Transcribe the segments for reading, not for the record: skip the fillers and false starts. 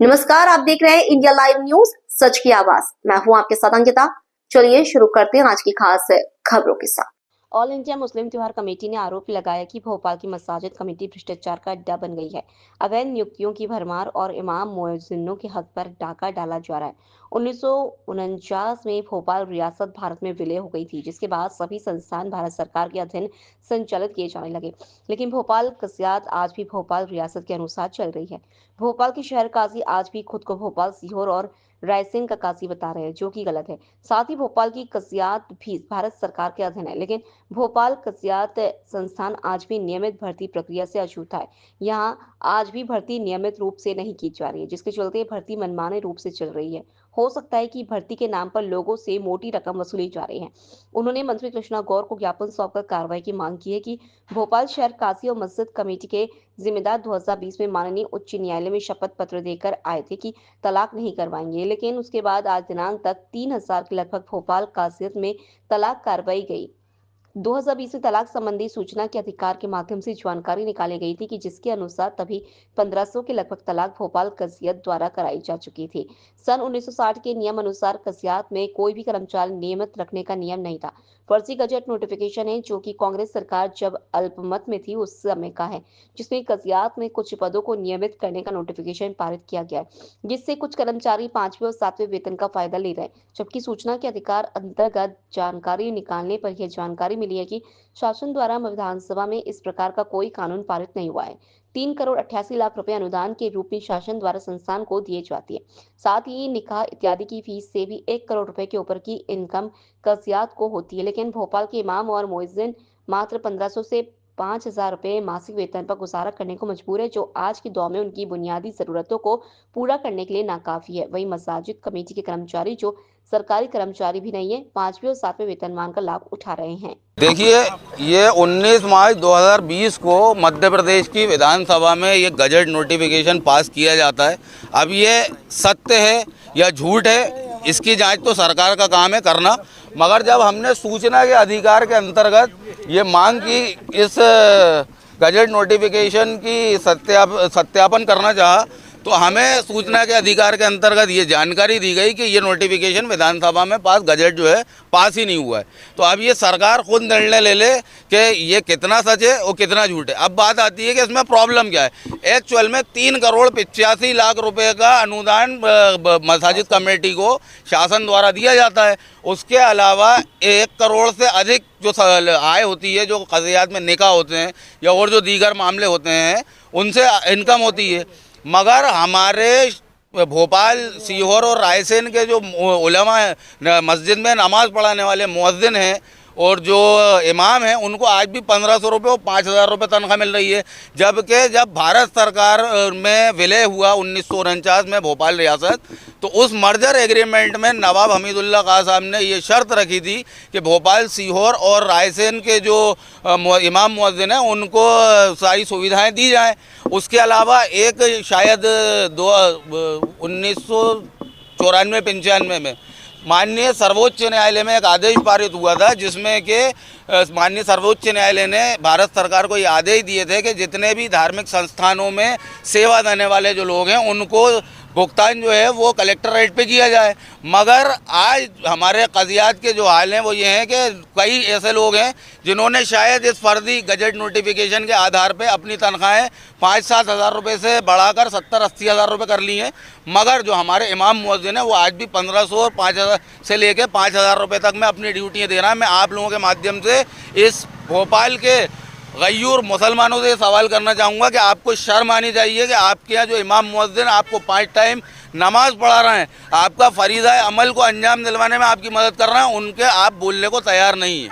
नमस्कार, आप देख रहे हैं इंडिया लाइव न्यूज, सच की आवाज। मैं हूं आपके साथ अंकिता। चलिए शुरू करते हैं आज की खास खबरों के साथ। ऑल इंडिया मुस्लिम त्योहार कमेटी ने आरोप लगाया कि भोपाल की मसाजिद कमेटी भ्रष्टाचार का अड्डा बन गई है। अवैध नियुक्तियों की भरमार और इमाम मुअज्जिनों के हक पर डाका डाला जा रहा है। 1949 में भोपाल रियासत भारत में विलय हो गई थी, जिसके बाद सभी संस्थान भारत सरकार के अधीन संचालित किए जाने लगे। लेकिन भोपाल कस्यात आज भी भोपाल रियासत के अनुसार चल रही है। भोपाल के शहर काजी आज भी खुद को भोपाल, सीहोर और रायसेन का काजी बता रहे हैं, जो कि गलत है। साथ ही भोपाल की कस्यात भी भारत सरकार के अधीन है, लेकिन भोपाल कस्यात संस्थान आज भी नियमित भर्ती प्रक्रिया से अछूता है। यहाँ आज भी भर्ती नियमित रूप से नहीं की जा रही है, जिसके चलते भर्ती मनमाने रूप से चल रही है। हो सकता है कि भर्ती के नाम पर लोगों से मोटी रकम वसूली जा रही है। उन्होंने मंत्री कृष्णा गौर को ज्ञापन सौंपकर कार्रवाई की मांग की है कि भोपाल शहर काजी और मस्जिद कमेटी के जिम्मेदार 2020 में माननीय उच्च न्यायालय में शपथ पत्र देकर आए थे कि तलाक नहीं करवाएंगे, लेकिन उसके बाद आज दिनांक तक 3000 के लगभग भोपाल कासियत में तलाक कार्रवाई गई। 2020 में तलाक संबंधी सूचना के अधिकार के माध्यम से जानकारी निकाली गई थी कि जिसके अनुसार तभी 1500 के लगभग तलाक भोपाल कस्यत द्वारा कराई जा चुकी थी। सन 1960 के नियम अनुसार कस्यात में कोई भी कर्मचारी नियमित रखने का नियम नहीं था। फर्जी गजट नोटिफिकेशन है, जो कि कांग्रेस सरकार जब अल्पमत में थी उस समय का है, जिसमें कस्यात में कुछ पदों को नियमित करने का नोटिफिकेशन पारित किया गया है, जिससे कुछ कर्मचारी 5वें और 7वें वेतन का फायदा ले रहे हैं। जबकि सूचना के अधिकार अंतर्गत जानकारी निकालने पर यह जानकारी मिली है कि शासन द्वारा विधानसभा में इस प्रकार का कोई कानून पारित नहीं हुआ है। 3 करोड़ 88 लाख रुपए अनुदान के रूप में शासन द्वारा संस्थान को दिए जाती है। साथ ही निकाह इत्यादि की फीस से भी 1 करोड़ रुपए के ऊपर की इनकम कस्यात को होती है, लेकिन भोपाल के इमाम और मुअज्जिन मात्र 1500 से 5000 रुपए मासिक वेतन पर गुजारा करने को मजबूर है, जो आज के दौर में उनकी बुनियादी जरूरतों को पूरा करने के लिए नाकाफी है। वही मसाजिद कमेटी के कर्मचारी, जो सरकारी कर्मचारी भी नहीं है, 5वें और 7वें वेतनमान का लाभ उठा रहे हैं। देखिए, ये 19 मार्च 2020 को मध्य प्रदेश की विधानसभा में ये गजट नोटिफिकेशन पास किया जाता है। अब ये सत्य है या झूठ है, इसकी जांच तो सरकार का काम है करना। मगर जब हमने सूचना के अधिकार के अंतर्गत ये मांग की, इस गजट नोटिफिकेशन की सत्यापन करना चाहा, तो हमें सूचना के अधिकार के अंतर्गत ये जानकारी दी गई कि ये नोटिफिकेशन विधानसभा में पास गजट जो है पास ही नहीं हुआ है। तो अब ये सरकार खुद निर्णय ले ले कि ये कितना सच है और कितना झूठ है। अब बात आती है कि इसमें प्रॉब्लम क्या है। एक्चुअल में 3 करोड़ 85 लाख रुपए का अनुदान मसाजिद कमेटी को शासन द्वारा दिया जाता है। उसके अलावा 1 करोड़ से अधिक जो आय होती है, जो कज़ियात में निकाह होते हैं या और जो दीगर मामले होते हैं, उनसे इनकम होती है। मगर हमारे भोपाल, सीहोर और रायसेन के जो उलमा है, मस्जिद में नमाज पढ़ाने वाले मुअज्जिन हैं और जो इमाम हैं, उनको आज भी 1500 रुपये और 5000 रुपये तनख्वाह मिल रही है। जबकि जब भारत सरकार में विलय हुआ 1949 में भोपाल रियासत, तो उस मर्जर एग्रीमेंट में नवाब हमीदुल्ला खां साहब ने ये शर्त रखी थी कि भोपाल, सीहोर और रायसेन के जो इमाम मुअज्जिन हैं उनको सारी सुविधाएं दी जाएं। उसके अलावा एक शायद 1994-95 में माननीय सर्वोच्च न्यायालय में एक आदेश पारित हुआ था, जिसमें कि माननीय सर्वोच्च न्यायालय ने भारत सरकार को ये आदेश दिए थे कि जितने भी धार्मिक संस्थानों में सेवा देने वाले जो लोग हैं, उनको भुगतान जो है वो कलेक्टर रेट पे किया जाए। मगर आज हमारे कज़ियात के जो हाल हैं वो ये हैं कि कई ऐसे लोग हैं जिन्होंने शायद इस फर्जी गजट नोटिफिकेशन के आधार पे अपनी तनख्वाहें 5-7 हज़ार रुपये से बढ़ाकर 70-80 हज़ार रुपये कर ली हैं। मगर जो हमारे इमाम मुअज्जिन हैं वो आज भी 1500 और 5000 से लेकर 5000 रुपये तक में अपनी ड्यूटियाँ दे रहा है। मैं आप लोगों के माध्यम से इस भोपाल के गयूर मुसलमानों से सवाल करना चाहूँगा कि आपको शर्म आनी चाहिए कि आपके यहाँ जो इमाम मुअज्जिन आपको 5 टाइम नमाज पढ़ा रहे हैं, आपका फरीज़ा अमल को अंजाम दिलवाने में आपकी मदद कर रहे हैं, उनके आप बोलने को तैयार नहीं है।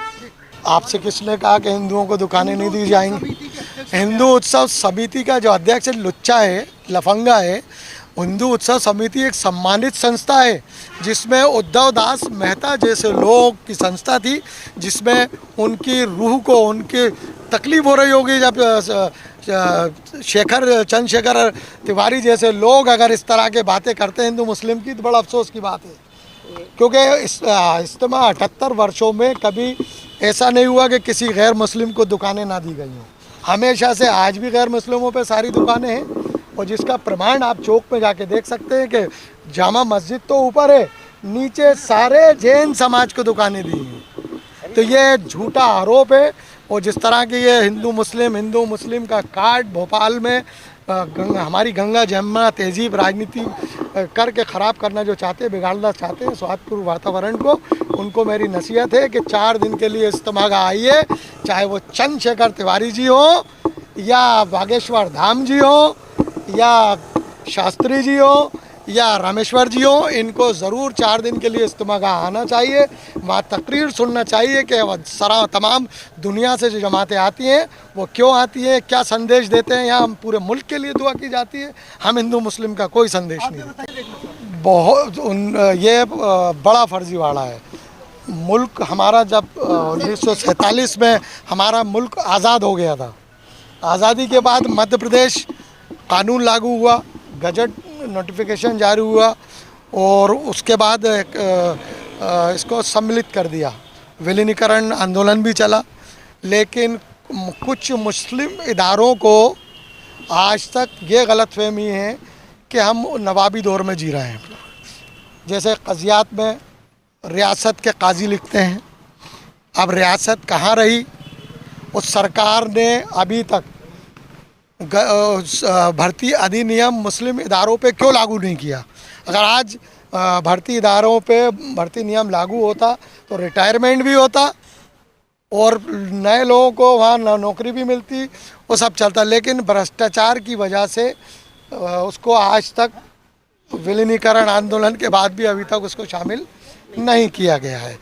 आपसे किसने कहा कि हिंदुओं को दुकानें नहीं दी जाएंगी? हिंदू उत्सव समिति का जो अध्यक्ष लुच्चा है, लफंगा है, हिंदू उत्सव समिति एक सम्मानित संस्था है, जिसमें उद्धव दास मेहता जैसे लोग की संस्था थी, जिसमें उनकी रूह को उनकी तकलीफ हो रही होगी जब चंद्रशेखर तिवारी जैसे लोग अगर इस तरह के बातें करते हैं हिंदू मुस्लिम की, तो बड़ा अफसोस की बात है। क्योंकि इज्तिमा 78 वर्षों में कभी ऐसा नहीं हुआ कि किसी गैर मुस्लिम को दुकानें ना दी गई हों। हमेशा से आज भी गैर मुस्लिमों पे सारी दुकानें हैं और जिसका प्रमाण आप चौक में जाके देख सकते हैं कि जामा मस्जिद तो ऊपर है, नीचे सारे जैन समाज को दुकानें दी हैं। तो ये झूठा आरोप है। और जिस तरह की ये हिंदू मुस्लिम का कार्ड भोपाल में हमारी गंगा जमुना तहजीब राजनीति करके ख़राब करना जो चाहते हैं, बिगाड़ना चाहते हैं स्वास्थ्यपूर्ण वातावरण को, उनको मेरी नसीहत है कि 4 दिन के लिए इज्तिमा का आइए, चाहे वो चंद्रशेखर तिवारी जी हो या बागेश्वर धाम जी हो या शास्त्री जी हो या रामेश्वर जी हो, इनको ज़रूर 4 दिन के लिए इज्तिमा का आना चाहिए। वहाँ तकरीर सुनना चाहिए कि सारा तमाम दुनिया से जो जमातें आती हैं वो क्यों आती हैं, क्या संदेश देते हैं। यहाँ हम पूरे मुल्क के लिए दुआ की जाती है, हम हिंदू मुस्लिम का कोई संदेश नहीं देते। बहुत ये बड़ा फर्जीवाड़ा है। मुल्क हमारा जब 1947 में हमारा मुल्क आज़ाद हो गया था, आज़ादी के बाद मध्य प्रदेश कानून लागू हुआ, गजट नोटिफिकेशन जारी हुआ और उसके बाद इसको सम्मिलित कर दिया, विलीनीकरण आंदोलन भी चला। लेकिन कुछ मुस्लिम इदारों को आज तक ये गलतफहमी है कि हम नवाबी दौर में जी रहे हैं। जैसे कज़ियात में रियासत के काजी लिखते हैं, अब रियासत कहाँ रही। उस सरकार ने अभी तक भर्ती अधिनियम मुस्लिम इदारों पे क्यों लागू नहीं किया। अगर आज भर्ती इदारों पे भर्ती नियम लागू होता तो रिटायरमेंट भी होता और नए लोगों को वहाँ नौकरी भी मिलती, वो सब चलता। लेकिन भ्रष्टाचार की वजह से उसको आज तक विलीनीकरण आंदोलन के बाद भी अभी तक उसको शामिल नहीं किया गया है।